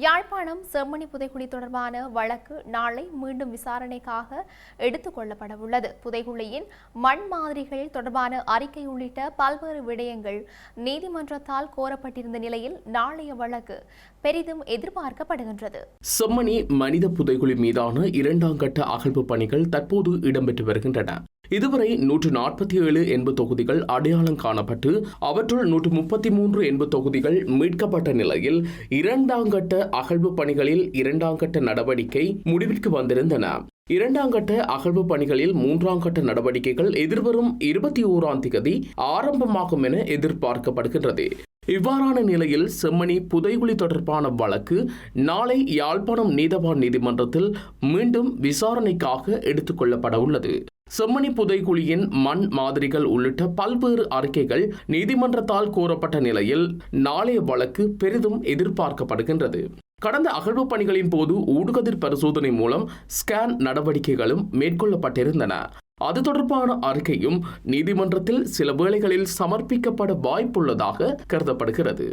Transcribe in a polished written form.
யாழ்ப்பாணம் செம்மணி புதைகுழி தொடர்பான வழக்கு நாளை மீண்டும் விசாரணைக்காக எடுத்துக் கொள்ளப்படவுள்ளது. புதைகுழியின் மண் மாதிரிகள் தொடர்பான அறிக்கை உள்ளிட்ட பல்வேறு விடயங்கள் நீதிமன்றத்தால் கோரப்பட்டிருந்த நிலையில் நாளைய வழக்கு பெரிதும் எதிர்பார்க்கப்படுகின்றது. செம்மணி மனித புதைகுழி மீதான இரண்டாம் கட்ட அகழ்வு பணிகள் தற்போது இடம்பெற்று வருகின்றன. இதுவரை 147 எண்பு தொகுதிகள் அடையாளம் காணப்பட்டு அவற்றுள் 133 எண்பு தொகுதிகள் மீட்கப்பட்ட நிலையில் இரண்டாம் கட்ட அகழ்வு பணிகளில் இரண்டாம் கட்ட நடவடிக்கை முடிவிற்கு வந்திருந்தன. இரண்டாம் கட்ட அகழ்வு பணிகளில் மூன்றாம் கட்ட நடவடிக்கைகள் எதிர்வரும் 21ஆம் தேதி ஆரம்பமாகும் என எதிர்பார்க்கப்படுகின்றது. இவ்வாறான நிலையில் செம்மணி புதைகுழி தொடர்பான வழக்கு நாளை யாழ்ப்பாணம் நீதவான் நீதிமன்றத்தில் மீண்டும் விசாரணைக்காக எடுத்துக் கொள்ளப்பட உள்ளது. செம்மணி புதைகுழியின் மண் மாதிரிகள் உள்ளிட்ட பல்வேறு அறிக்கைகள் நீதிமன்றத்தால் கோரப்பட்ட நிலையில் நாளைய வழக்கு பெரிதும் எதிர்பார்க்கப்படுகின்றது. கடந்த அகழ்வு பணிகளின் போது ஊடுகதிர் பரிசோதனை மூலம் ஸ்கேன் நடவடிக்கைகளும் மேற்கொள்ளப்பட்டிருந்தன. அது தொடர்பான அறிக்கையும் நீதிமன்றத்தில் சில வேளைகளில் சமர்ப்பிக்கப்பட வாய்ப்புள்ளதாக கருதப்படுகிறது.